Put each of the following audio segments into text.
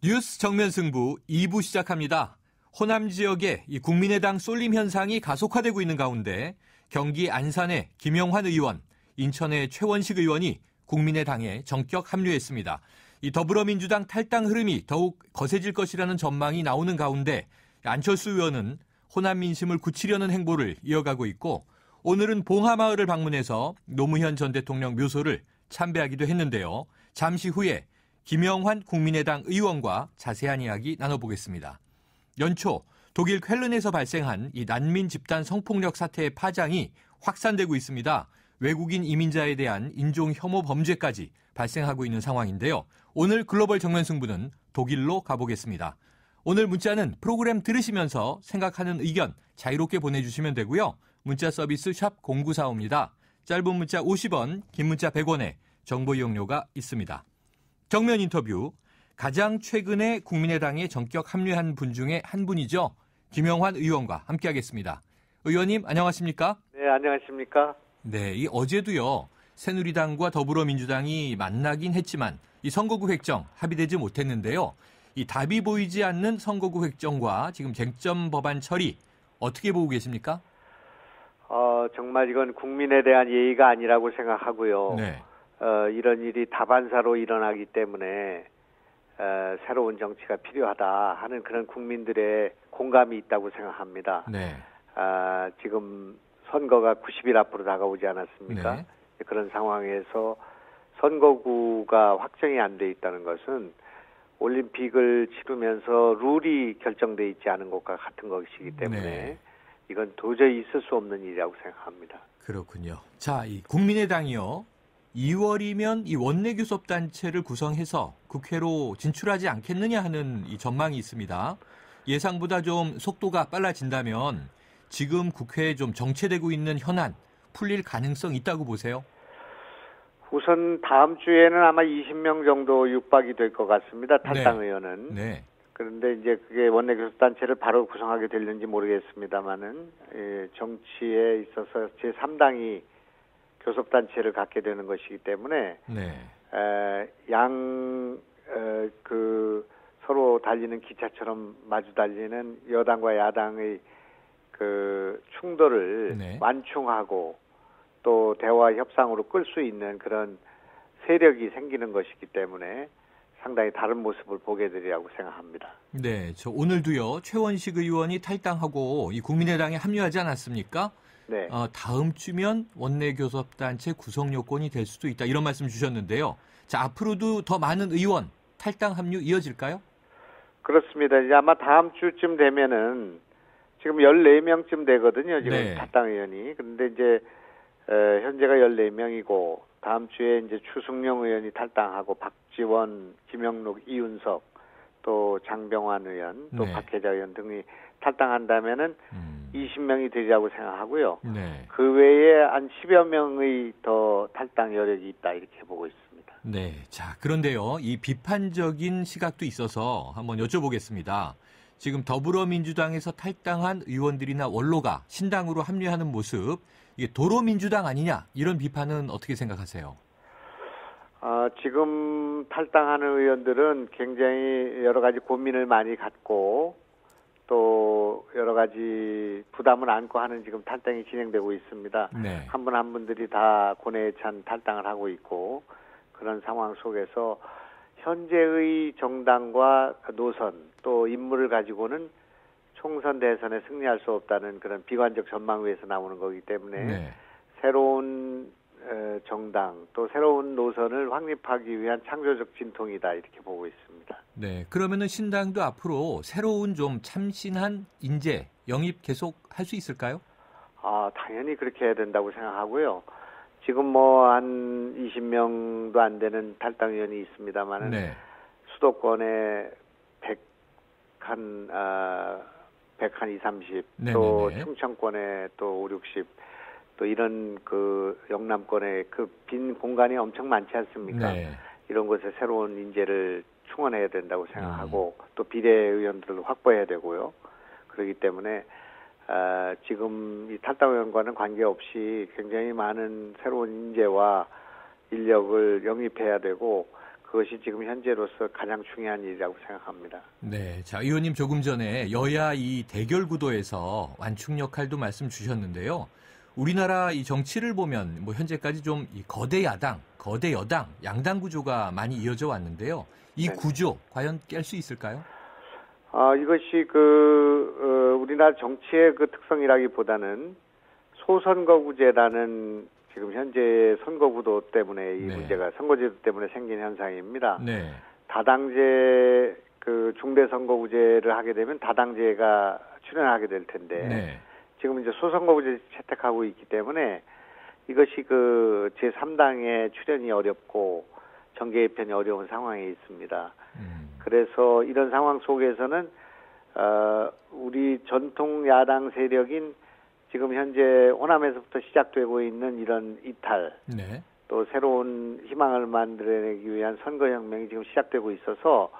뉴스 정면 승부 2부 시작합니다. 호남 지역에 이 국민의당 쏠림 현상이 가속화되고 있는 가운데 경기 안산의 김영환 의원, 인천의 최원식 의원이 국민의당에 전격 합류했습니다. 이 더불어민주당 탈당 흐름이 더욱 거세질 것이라는 전망이 나오는 가운데 안철수 의원은 호남 민심을 굳히려는 행보를 이어가고 있고 오늘은 봉하마을을 방문해서 노무현 전 대통령 묘소를 참배하기도 했는데요. 잠시 후에 김영환 국민의당 의원과 자세한 이야기 나눠보겠습니다. 연초 독일 쾰른에서 발생한 이 난민 집단 성폭력 사태의 파장이 확산되고 있습니다. 외국인 이민자에 대한 인종 혐오 범죄까지 발생하고 있는 상황인데요. 오늘 글로벌 정면 승부는 독일로 가보겠습니다. 오늘 문자는 프로그램 들으시면서 생각하는 의견 자유롭게 보내주시면 되고요. 문자 서비스 샵 0945입니다. 짧은 문자 50원, 긴 문자 100원에 정보 이용료가 있습니다. 정면 인터뷰, 가장 최근에 국민의당에 전격 합류한 분 중에 한 분이죠. 김영환 의원과 함께하겠습니다. 의원님 안녕하십니까? 네, 안녕하십니까? 네, 이 어제도요. 새누리당과 더불어민주당이 만나긴 했지만 이 선거구 획정 합의되지 못했는데요. 이 답이 보이지 않는 선거구 획정과 지금 쟁점 법안 처리 어떻게 보고 계십니까? 정말 이건 국민에 대한 예의가 아니라고 생각하고요. 네. 이런 일이 다반사로 일어나기 때문에 새로운 정치가 필요하다 하는 그런 국민들의 공감이 있다고 생각합니다. 네. 지금 선거가 90일 앞으로 다가오지 않았습니까? 네. 그런 상황에서 선거구가 확정이 안 돼 있다는 것은 올림픽을 치르면서 룰이 결정돼 있지 않은 것과 같은 것이기 때문에 네. 이건 도저히 있을 수 없는 일이라고 생각합니다. 그렇군요. 자, 이 국민의당이요. 2월이면 이 원내교섭단체를 구성해서 국회로 진출하지 않겠느냐 하는 이 전망이 있습니다. 예상보다 좀 속도가 빨라진다면 지금 국회에 좀 정체되고 있는 현안 풀릴 가능성 있다고 보세요? 우선 다음 주에는 아마 20명 정도 육박이 될 것 같습니다. 탈당 네. 의원은. 네. 그런데 이제 그게 원내교섭단체를 바로 구성하게 될는지 모르겠습니다만은 정치에 있어서 제3당이 교섭단체를 갖게 되는 것이기 때문에 네. 서로 달리는 기차처럼 마주 달리는 여당과 야당의 그 충돌을 네. 완충하고 또 대화 협상으로 끌 수 있는 그런 세력이 생기는 것이기 때문에 상당히 다른 모습을 보게 되리라고 생각합니다. 네, 저 오늘도요. 최원식 의원이 탈당하고 이 국민의당에 합류하지 않았습니까? 네. 다음 주면 원내교섭단체 구성 요건이 될 수도 있다. 이런 말씀 주셨는데요. 자, 앞으로도 더 많은 의원 탈당 합류 이어질까요? 그렇습니다. 이제 아마 다음 주쯤 되면은 지금 14명쯤 되거든요. 지금 네. 탈당 의원이. 그런데 이제 현재가 14명이고 다음 주에 이제 추승용 의원이 탈당하고 박지원, 김영록, 이윤석, 또 장병환 의원, 또 네. 박혜자 의원 등이 탈당한다면은 20명이 되리라고 생각하고요. 네. 그 외에 한 10여 명의 더 탈당 여력이 있다 이렇게 보고 있습니다. 네. 자, 그런데요. 이 비판적인 시각도 있어서 한번 여쭤보겠습니다. 지금 더불어민주당에서 탈당한 의원들이나 원로가 신당으로 합류하는 모습, 이게 도로민주당 아니냐 이런 비판은 어떻게 생각하세요? 지금 탈당하는 의원들은 굉장히 여러 가지 고민을 많이 갖고 또 여러 가지 부담을 안고 하는 지금 탈당이 진행되고 있습니다. 네. 한 분 한 분들이 다 고뇌에 찬 탈당을 하고 있고 그런 상황 속에서 현재의 정당과 노선 또 인물을 가지고는 총선 대선에 승리할 수 없다는 그런 비관적 전망 위에서 나오는 거기 때문에 네. 새로운 정당 또 새로운 노선을 확립하기 위한 창조적 진통이다 이렇게 보고 있습니다. 네. 그러면은 신당도 앞으로 새로운 좀 참신한 인재 영입 계속 할 수 있을까요? 당연히 그렇게 해야 된다고 생각하고요. 지금 뭐 한 20명도 안 되는 탈당 의원이 있습니다만은 네. 수도권에 100한 2, 30, 네네네. 또 충청권에 또 5, 60, 또 이런 그 영남권에 그 빈 공간이 엄청 많지 않습니까? 네. 이런 곳에 새로운 인재를 충원해야 된다고 생각하고 또 비례의원들을 확보해야 되고요. 그렇기 때문에 지금 이 탈당 의원과는 관계없이 굉장히 많은 새로운 인재와 인력을 영입해야 되고 그것이 지금 현재로서 가장 중요한 일이라고 생각합니다. 네, 자 의원님 조금 전에 여야 이 대결 구도에서 완충 역할도 말씀 주셨는데요. 우리나라 이 정치를 보면 뭐 현재까지 좀 이 거대 야당, 거대 여당, 양당 구조가 많이 이어져 왔는데요. 이 네. 구조 과연 깰 수 있을까요? 이것이 우리나라 정치의 그 특성이라기보다는 소선거구제라는 지금 현재 선거구도 때문에 이 네. 문제가 선거제도 때문에 생긴 현상입니다. 네, 다당제 중대선거구제를 하게 되면 다당제가 출연하게 될 텐데 네, 지금 이제 소선거구제 채택하고 있기 때문에 이것이 제3당의 출연이 어렵고 정계 개편이 어려운 상황에 있습니다. 그래서 이런 상황 속에서는 우리 전통 야당 세력인 지금 현재 호남에서부터 시작되고 있는 이런 이탈, 네, 또 새로운 희망을 만들어내기 위한 선거혁명이 지금 시작되고 있어서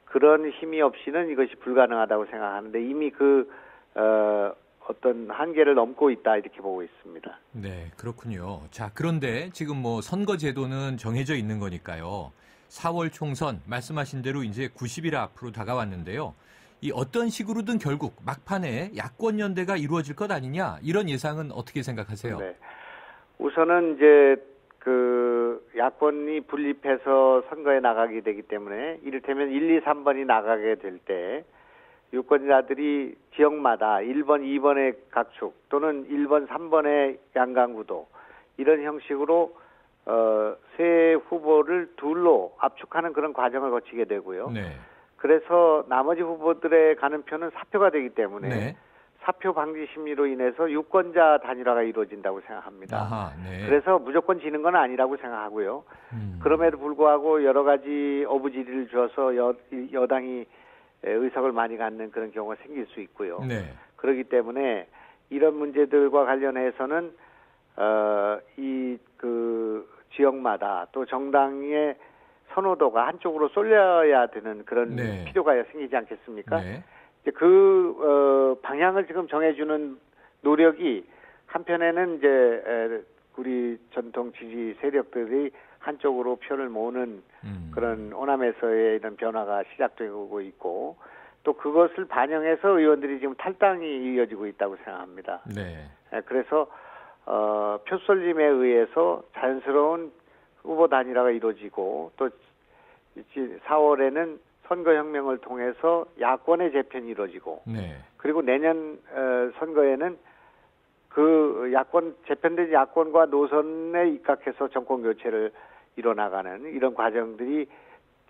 그런 힘이 없이는 이것이 불가능하다고 생각하는데 이미 어떤 한계를 넘고 있다 이렇게 보고 있습니다. 네, 그렇군요. 자, 그런데 지금 뭐 선거 제도는 정해져 있는 거니까요. 4월 총선 말씀하신 대로 이제 90일 앞으로 다가왔는데요. 이 어떤 식으로든 결국 막판에 야권 연대가 이루어질 것 아니냐 이런 예상은 어떻게 생각하세요? 네. 우선은 이제 야권이 분립해서 선거에 나가게 되기 때문에 이를테면 1, 2, 3번이 나가게 될 때 유권자들이 지역마다 1번, 2번의 각축 또는 1번, 3번의 양강구도 이런 형식으로 세 후보를 둘로 압축하는 그런 과정을 거치게 되고요. 네. 그래서 나머지 후보들의 가는 표는 사표가 되기 때문에 네. 사표 방지 심리로 인해서 유권자 단일화가 이루어진다고 생각합니다. 아하, 네. 그래서 무조건 지는 건 아니라고 생각하고요. 그럼에도 불구하고 여러 가지 어부지리를 줘서 여당이 의석을 많이 갖는 그런 경우가 생길 수 있고요. 네. 그렇기 때문에 이런 문제들과 관련해서는 지역마다 또 정당의 선호도가 한쪽으로 쏠려야 되는 그런 네. 필요가 생기지 않겠습니까? 네. 이제 방향을 지금 정해주는 노력이 한편에는 이제 우리 전통 지지 세력들이 한쪽으로 표를 모으는 그런 호남에서의 이런 변화가 시작되고 있고 또 그것을 반영해서 의원들이 지금 탈당이 이어지고 있다고 생각합니다. 네. 그래서 표쏠림에 의해서 자연스러운 후보 단일화가 이루어지고 또 4월에는 선거혁명을 통해서 야권의 재편이 이루어지고 네. 그리고 내년 선거에는 재편된 야권과 노선에 입각해서 정권 교체를 이뤄나가는 이런 과정들이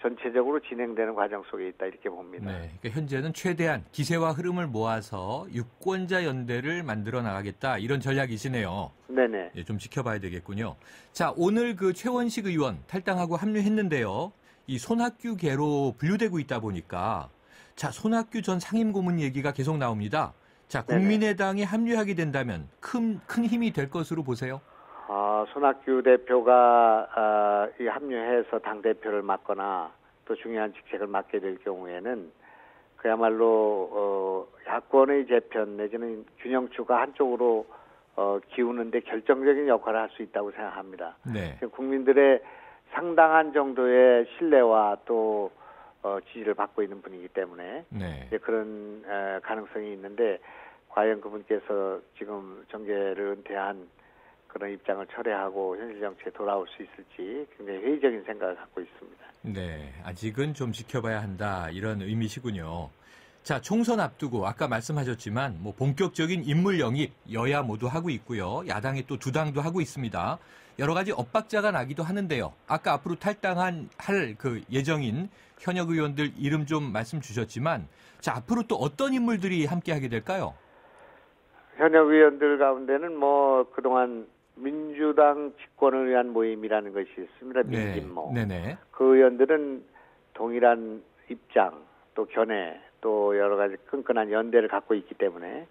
전체적으로 진행되는 과정 속에 있다 이렇게 봅니다. 네. 그러니까 현재는 최대한 기세와 흐름을 모아서 유권자 연대를 만들어 나가겠다 이런 전략이시네요. 네네. 예, 좀 지켜봐야 되겠군요. 자, 오늘 최원식 의원 탈당하고 합류했는데요. 이 손학규계로 분류되고 있다 보니까 자, 손학규 전 상임고문 얘기가 계속 나옵니다. 자, 국민의당에 합류하게 된다면 큰 힘이 될 것으로 보세요. 손학규 대표가 합류해서 당대표를 맡거나 또 중요한 직책을 맡게 될 경우에는 그야말로 야권의 재편 내지는 균형추가 한쪽으로 기우는데 결정적인 역할을 할 수 있다고 생각합니다. 네. 국민들의 상당한 정도의 신뢰와 또 지지를 받고 있는 분이기 때문에 네. 이제 그런 가능성이 있는데 과연 그분께서 지금 정계를 은퇴한 그런 입장을 철회하고 현실 정치에 돌아올 수 있을지 굉장히 회의적인 생각을 갖고 있습니다. 네, 아직은 좀 지켜봐야 한다 이런 의미시군요. 자, 총선 앞두고 아까 말씀하셨지만 뭐 본격적인 인물 영입 여야 모두 하고 있고요. 야당이 또 두 당도 하고 있습니다. 여러 가지 엇박자가 나기도 하는데요. 아까 앞으로 할 예정인 현역 의원들 이름 좀 말씀 주셨지만 자, 앞으로 또 어떤 인물들이 함께하게 될까요? 현역 의원들 가운데는 그동안 민주당 집권을 위한 모임이라는 것이 있습니다. 민진모. 네네. 그 의원들은 동일한 입장, 또 견해, 또 여러 가지 끈끈한 연대를 갖고 있기 때문에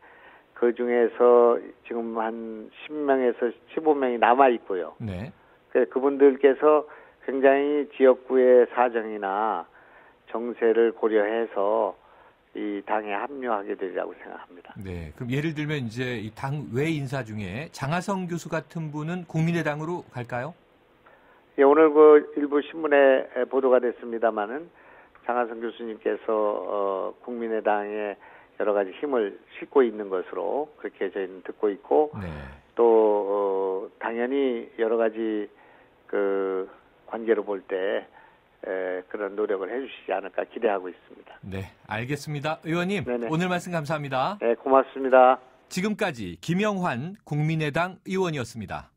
그 중에서 지금 한 10명에서 15명이 남아 있고요. 네. 그분들께서 굉장히 지역구의 사정이나 정세를 고려해서 이 당에 합류하게 되리라고 생각합니다. 네, 그럼 예를 들면 이제 이 당 외 인사 중에 장하성 교수 같은 분은 국민의당으로 갈까요? 예, 오늘 그 일부 신문에 보도가 됐습니다마는 장하성 교수님께서 국민의당에 여러 가지 힘을 싣고 있는 것으로 그렇게 저희는 듣고 있고 네. 또 당연히 여러 가지 그 관계로 볼 때 그런 노력을 해주시지 않을까 기대하고 있습니다. 네, 알겠습니다. 의원님, 네네. 오늘 말씀 감사합니다. 네, 고맙습니다. 지금까지 김영환 국민의당 의원이었습니다.